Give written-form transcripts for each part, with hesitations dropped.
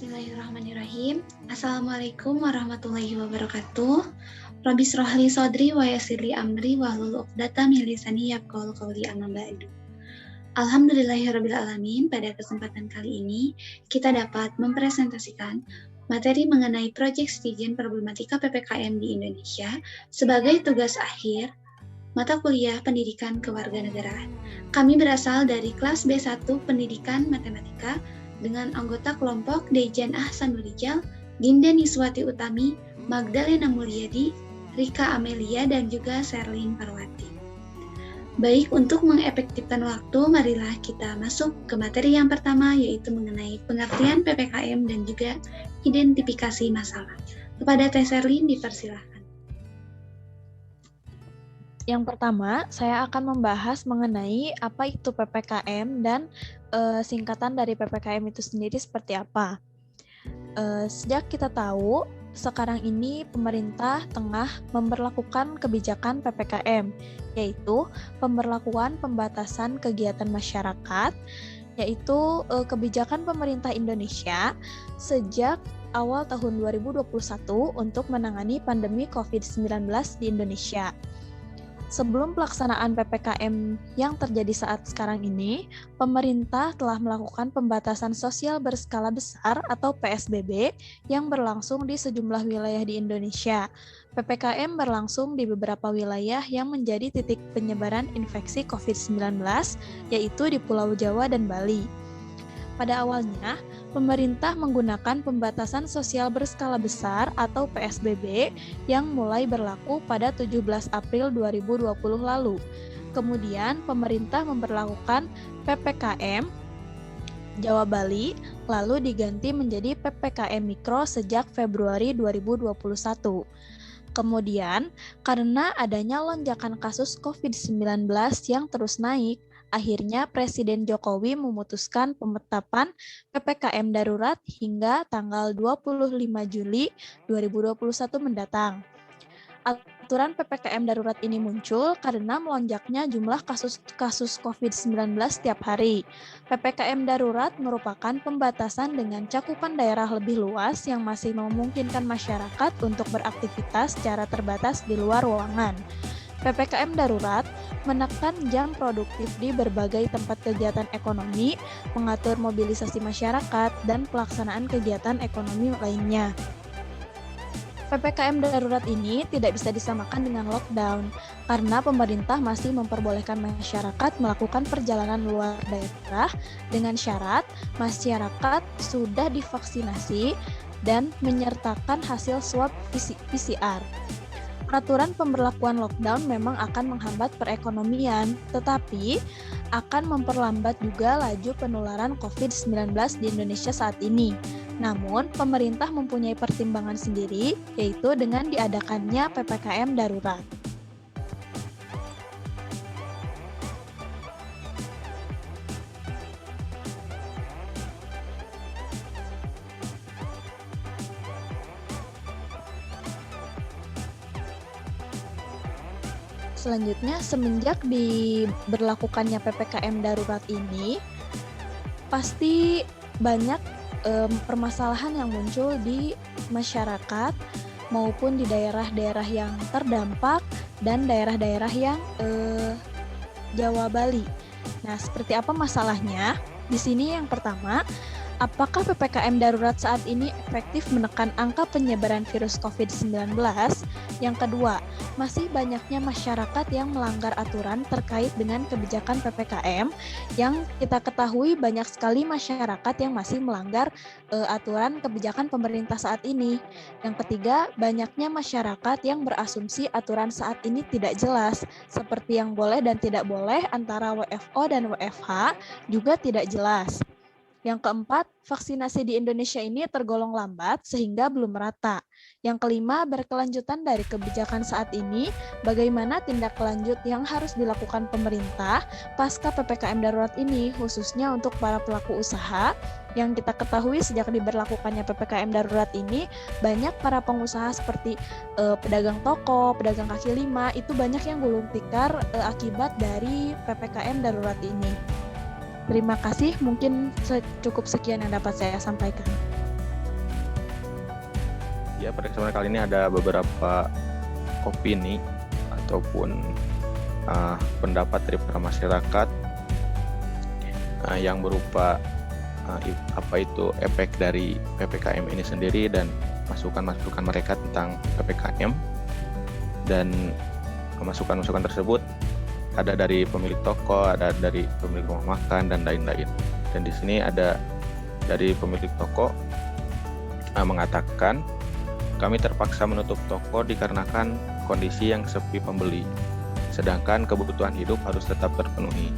Bismillahirrahmanirrahim. Assalamualaikum warahmatullahi wabarakatuh. Rabbi shrahli sodri wa yassirli amri wahlul 'uqdatam min lisani yafqahu qawli, amma ba'du. Alhamdulillahirabbil alamin. Pada kesempatan kali ini kita dapat mempresentasikan materi mengenai proyek studi problematika PPKM di Indonesia sebagai tugas akhir mata kuliah Pendidikan Kewarganegaraan. Kami berasal dari kelas B1 Pendidikan Matematika dengan anggota kelompok Dejan Ahsanurijal, Dinda Niswati Utami, Magdalena Mulyadi, Rika Amelia, dan juga Sherlyn Parwati. Baik, untuk mengefektifkan waktu, marilah kita masuk ke materi yang pertama, yaitu mengenai pengertian PPKM dan juga identifikasi masalah. Kepada Teh Sherlyn, dipersilahkan. Yang pertama, saya akan membahas mengenai apa itu PPKM dan singkatan dari PPKM itu sendiri seperti apa. Sejak kita tahu, sekarang ini pemerintah tengah memberlakukan kebijakan PPKM, yaitu pemberlakuan pembatasan kegiatan masyarakat, yaitu kebijakan pemerintah Indonesia sejak awal tahun 2021 untuk menangani pandemi COVID-19 di Indonesia. Sebelum pelaksanaan PPKM yang terjadi saat sekarang ini, pemerintah telah melakukan pembatasan sosial berskala besar atau PSBB yang berlangsung di sejumlah wilayah di Indonesia. PPKM berlangsung di beberapa wilayah yang menjadi titik penyebaran infeksi COVID-19, yaitu di Pulau Jawa dan Bali. Pada awalnya, pemerintah menggunakan pembatasan sosial berskala besar atau PSBB yang mulai berlaku pada 17 April 2020 lalu. Kemudian, pemerintah memberlakukan PPKM Jawa Bali, lalu diganti menjadi PPKM Mikro sejak Februari 2021. Kemudian, karena adanya lonjakan kasus COVID-19 yang terus naik, akhirnya Presiden Jokowi memutuskan penetapan PPKM darurat hingga tanggal 25 Juli 2021 mendatang. Aturan PPKM darurat ini muncul karena melonjaknya jumlah kasus COVID-19 setiap hari. PPKM darurat merupakan pembatasan dengan cakupan daerah lebih luas yang masih memungkinkan masyarakat untuk beraktivitas secara terbatas di luar ruangan. PPKM darurat menekan jam produktif di berbagai tempat kegiatan ekonomi, mengatur mobilisasi masyarakat, dan pelaksanaan kegiatan ekonomi lainnya. PPKM darurat ini tidak bisa disamakan dengan lockdown, karena pemerintah masih memperbolehkan masyarakat melakukan perjalanan luar daerah dengan syarat masyarakat sudah divaksinasi dan menyertakan hasil swab PCR. Peraturan pemberlakuan lockdown memang akan menghambat perekonomian, tetapi akan memperlambat juga laju penularan COVID-19 di Indonesia saat ini. Namun, pemerintah mempunyai pertimbangan sendiri, yaitu dengan diadakannya PPKM darurat. Selanjutnya, semenjak diberlakukannya PPKM darurat ini, pasti banyak permasalahan yang muncul di masyarakat maupun di daerah-daerah yang terdampak dan daerah-daerah yang Jawa Bali. Nah, seperti apa masalahnya? Di sini yang pertama, apakah PPKM darurat saat ini efektif menekan angka penyebaran virus COVID-19? Yang kedua, masih banyaknya masyarakat yang melanggar aturan terkait dengan kebijakan PPKM. Yang kita ketahui banyak sekali masyarakat yang masih melanggar aturan kebijakan pemerintah saat ini. Yang ketiga, banyaknya masyarakat yang berasumsi aturan saat ini tidak jelas, seperti yang boleh dan tidak boleh antara WFO dan WFH juga tidak jelas. Yang keempat, vaksinasi di Indonesia ini tergolong lambat sehingga belum merata. Yang kelima, berkelanjutan dari kebijakan saat ini, bagaimana tindak lanjut yang harus dilakukan pemerintah pasca PPKM darurat ini, khususnya untuk para pelaku usaha. Yang kita ketahui sejak diberlakukannya PPKM darurat ini, banyak para pengusaha seperti pedagang toko, pedagang kaki lima, itu banyak yang gulung tikar akibat dari PPKM darurat ini. Terima kasih, mungkin cukup sekian yang dapat saya sampaikan. Ya, pada kesempatan kali ini ada beberapa opini ataupun pendapat dari para masyarakat yang berupa apa itu efek dari PPKM ini sendiri dan masukan-masukan mereka tentang PPKM. Dan masukan-masukan tersebut ada dari pemilik toko, ada dari pemilik rumah makan, dan lain-lain. Dan di sini ada dari pemilik toko mengatakan, kami terpaksa menutup toko dikarenakan kondisi yang sepi pembeli, sedangkan kebutuhan hidup harus tetap terpenuhi.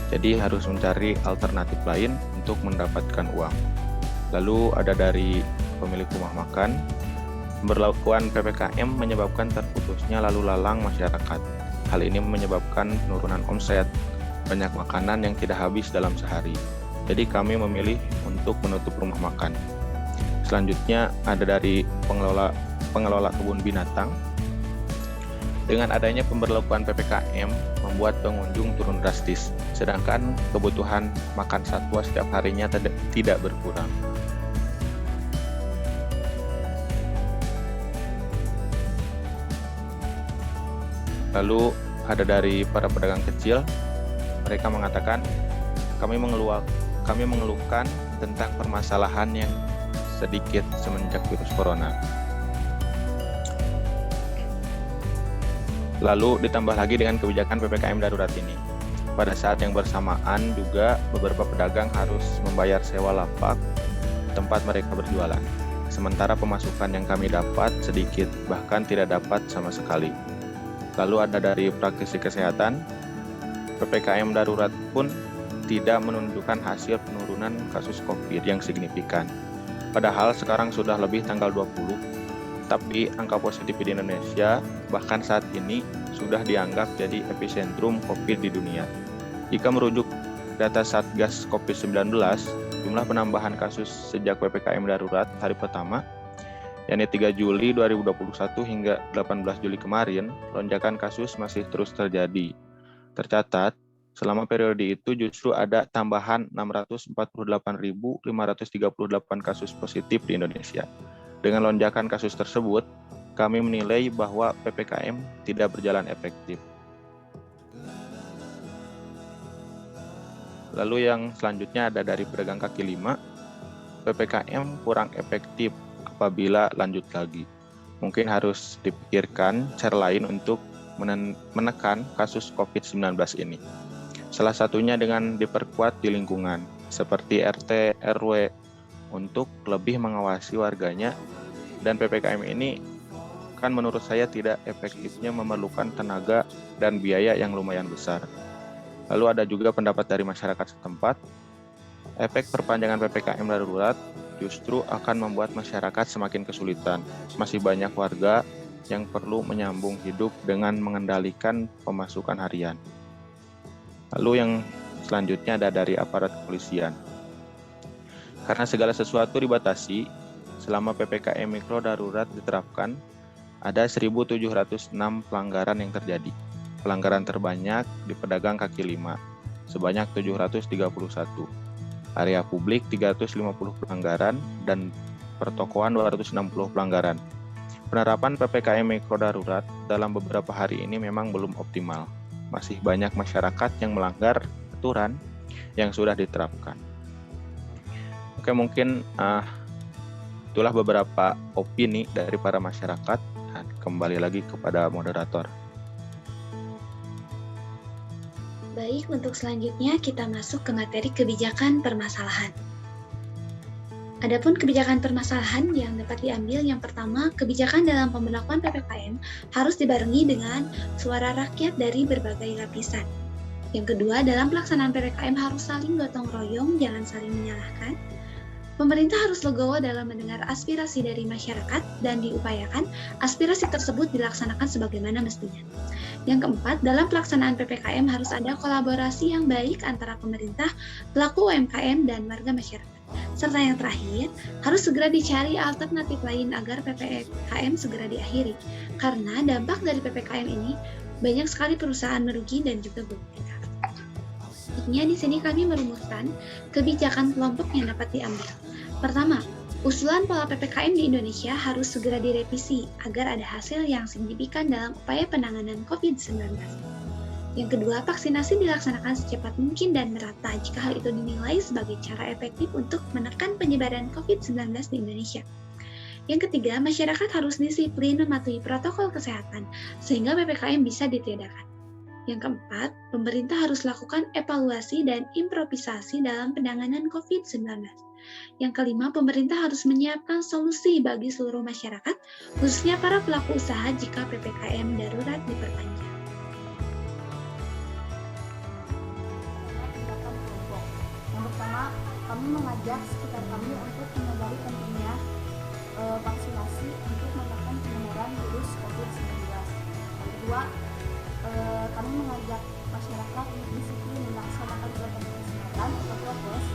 Jadi harus mencari alternatif lain untuk mendapatkan uang. Lalu ada dari pemilik rumah makan, pemberlakuan PPKM menyebabkan terputusnya lalu lalang masyarakat. Hal ini menyebabkan penurunan omset, banyak makanan yang tidak habis dalam sehari. Jadi kami memilih untuk menutup rumah makan. Selanjutnya ada dari pengelola kebun binatang. Dengan adanya pemberlakuan PPKM membuat pengunjung turun drastis, sedangkan kebutuhan makan satwa setiap harinya tidak berkurang. Lalu ada dari para pedagang kecil, mereka mengatakan kami mengeluhkan tentang permasalahan yang sedikit semenjak virus corona. Lalu ditambah lagi dengan kebijakan PPKM darurat ini. Pada saat yang bersamaan juga beberapa pedagang harus membayar sewa lapak tempat mereka berjualan. Sementara pemasukan yang kami dapat sedikit, bahkan tidak dapat sama sekali. Lalu ada dari praktisi kesehatan, PPKM darurat pun tidak menunjukkan hasil penurunan kasus COVID yang signifikan. Padahal sekarang sudah lebih tanggal 20, tapi angka positif di Indonesia bahkan saat ini sudah dianggap jadi epicentrum COVID di dunia. Jika merujuk data Satgas COVID-19, jumlah penambahan kasus sejak PPKM darurat hari pertama, yakni 3 Juli 2021 hingga 18 Juli kemarin, lonjakan kasus masih terus terjadi. Tercatat, selama periode itu justru ada tambahan 648.538 kasus positif di Indonesia. Dengan lonjakan kasus tersebut, kami menilai bahwa PPKM tidak berjalan efektif. Lalu yang selanjutnya ada dari pedagang kaki lima, PPKM kurang efektif apabila lanjut lagi. Mungkin harus dipikirkan cara lain untuk menekan kasus COVID-19 ini. Salah satunya dengan diperkuat di lingkungan, seperti RT, RW, untuk lebih mengawasi warganya. Dan PPKM ini kan menurut saya tidak efektifnya memerlukan tenaga dan biaya yang lumayan besar. Lalu ada juga pendapat dari masyarakat setempat, efek perpanjangan PPKM darurat justru akan membuat masyarakat semakin kesulitan. Masih banyak warga yang perlu menyambung hidup dengan mengendalikan pemasukan harian. Lalu yang selanjutnya ada dari aparat kepolisian. Karena segala sesuatu dibatasi, selama PPKM mikro darurat diterapkan, ada 1.706 pelanggaran yang terjadi. Pelanggaran terbanyak di pedagang kaki lima, sebanyak 731. Area publik 350 pelanggaran, dan pertokoan 260 pelanggaran. Penerapan PPKM mikro darurat dalam beberapa hari ini memang belum optimal. Masih banyak masyarakat yang melanggar aturan yang sudah diterapkan. Oke, mungkin itulah beberapa opini dari para masyarakat. Dan kembali lagi kepada moderator. Baik, untuk selanjutnya kita masuk ke materi kebijakan permasalahan. Adapun kebijakan permasalahan yang dapat diambil, yang pertama, kebijakan dalam pemberlakuan PPKM harus dibarengi dengan suara rakyat dari berbagai lapisan. Yang kedua, dalam pelaksanaan PPKM harus saling gotong royong, jangan saling menyalahkan. Pemerintah harus legowo dalam mendengar aspirasi dari masyarakat dan diupayakan aspirasi tersebut dilaksanakan sebagaimana mestinya. Yang keempat, dalam pelaksanaan PPKM harus ada kolaborasi yang baik antara pemerintah, pelaku UMKM, dan warga masyarakat. Serta yang terakhir, harus segera dicari alternatif lain agar PPKM segera diakhiri. Karena dampak dari PPKM ini banyak sekali perusahaan merugi dan juga pemerintah. Selanjutnya di sini kami merumuskan kebijakan kelompok yang dapat diambil. Pertama, Usulan pola PPKM di Indonesia harus segera direvisi agar ada hasil yang signifikan dalam upaya penanganan COVID-19. Yang kedua, vaksinasi dilaksanakan secepat mungkin dan merata jika hal itu dinilai sebagai cara efektif untuk menekan penyebaran COVID-19 di Indonesia. Yang ketiga, masyarakat harus disiplin mematuhi protokol kesehatan sehingga PPKM bisa ditiadakan. Yang keempat, pemerintah harus lakukan evaluasi dan improvisasi dalam penanganan COVID-19. Yang kelima, pemerintah harus menyiapkan solusi bagi seluruh masyarakat, khususnya para pelaku usaha jika PPKM darurat diperpanjang. Yang pertama, kami mengajak sekitar kami untuk menyadari pentingnya vaksinasi untuk menekan penyebaran virus COVID-19. Yang kedua, kami mengajak masyarakat untuk disiplin melaksanakan protokol kesehatan atau prokes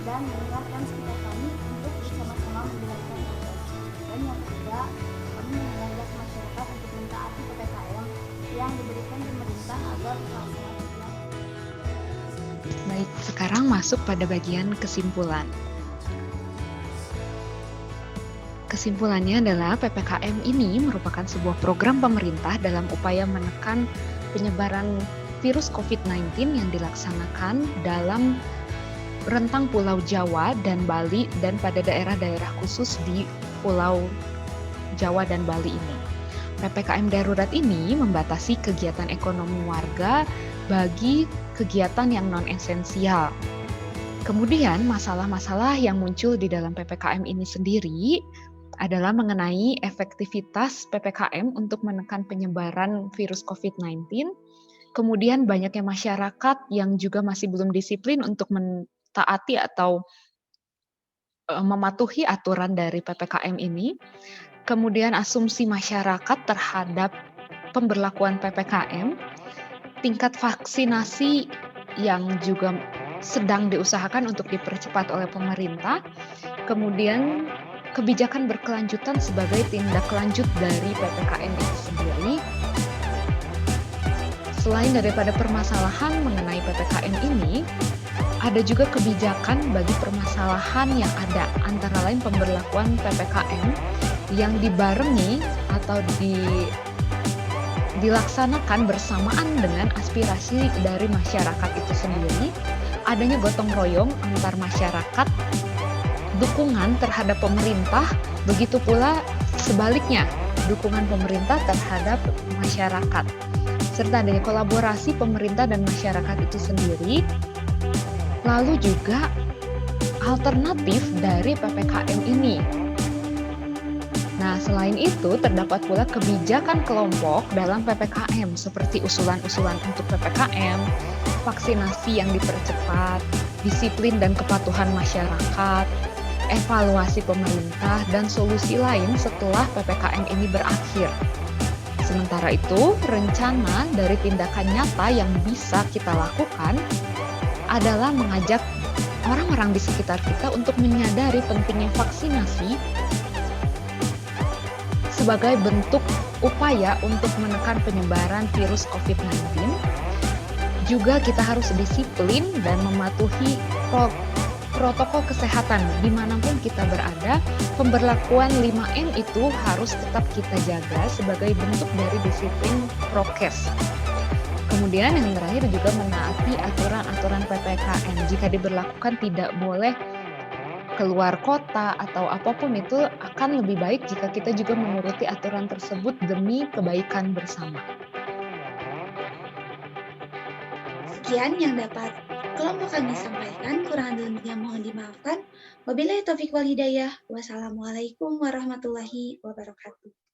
dan mengingatkan sekitar kami untuk bersama-sama menjalankan prokes. Dan yang ketiga, kami mengajak masyarakat untuk mentaati PPKM yang diberikan pemerintah agar pelaksanaan. Baik, sekarang masuk pada bagian kesimpulan. Kesimpulannya adalah PPKM ini merupakan sebuah program pemerintah dalam upaya menekan penyebaran virus COVID-19 yang dilaksanakan dalam rentang Pulau Jawa dan Bali dan pada daerah-daerah khusus di Pulau Jawa dan Bali ini. PPKM darurat ini membatasi kegiatan ekonomi warga bagi kegiatan yang non-esensial. Kemudian masalah-masalah yang muncul di dalam PPKM ini sendiri adalah mengenai efektivitas PPKM untuk menekan penyebaran virus COVID-19. Kemudian banyaknya masyarakat yang juga masih belum disiplin untuk mentaati atau mematuhi aturan dari PPKM ini. Kemudian asumsi masyarakat terhadap pemberlakuan PPKM, tingkat vaksinasi yang juga sedang diusahakan untuk dipercepat oleh pemerintah, kemudian kebijakan berkelanjutan sebagai tindak lanjut dari PPKM itu sendiri. Selain daripada permasalahan mengenai PPKM ini, ada juga kebijakan bagi permasalahan yang ada, antara lain pemberlakuan PPKM yang dibarengi atau dilaksanakan bersamaan dengan aspirasi dari masyarakat itu sendiri, adanya gotong royong antar masyarakat, dukungan terhadap pemerintah, begitu pula sebaliknya, dukungan pemerintah terhadap masyarakat, serta adanya kolaborasi pemerintah dan masyarakat itu sendiri. Lalu juga alternatif dari PPKM ini. Nah, selain itu terdapat pula kebijakan kelompok dalam PPKM seperti usulan-usulan untuk PPKM, vaksinasi yang dipercepat, disiplin dan kepatuhan masyarakat, evaluasi pemerintah, dan solusi lain setelah PPKM ini berakhir. Sementara itu, rencana dari tindakan nyata yang bisa kita lakukan adalah mengajak orang-orang di sekitar kita untuk menyadari pentingnya vaksinasi sebagai bentuk upaya untuk menekan penyebaran virus COVID-19. Juga kita harus disiplin dan mematuhi protokol kesehatan dimanapun kita berada. Pemberlakuan 5M itu harus tetap kita jaga sebagai bentuk dari disiplin prokes. Kemudian yang terakhir juga menaati aturan-aturan PPKM. Jika diberlakukan tidak boleh keluar kota atau apapun itu, akan lebih baik jika kita juga menuruti aturan tersebut demi kebaikan bersama. Sekian yang dapat kelompok kami sampaikan, kurang lebihnya mohon dimaafkan. Wabillahi taufiq wal hidayah. Wassalamualaikum warahmatullahi wabarakatuh.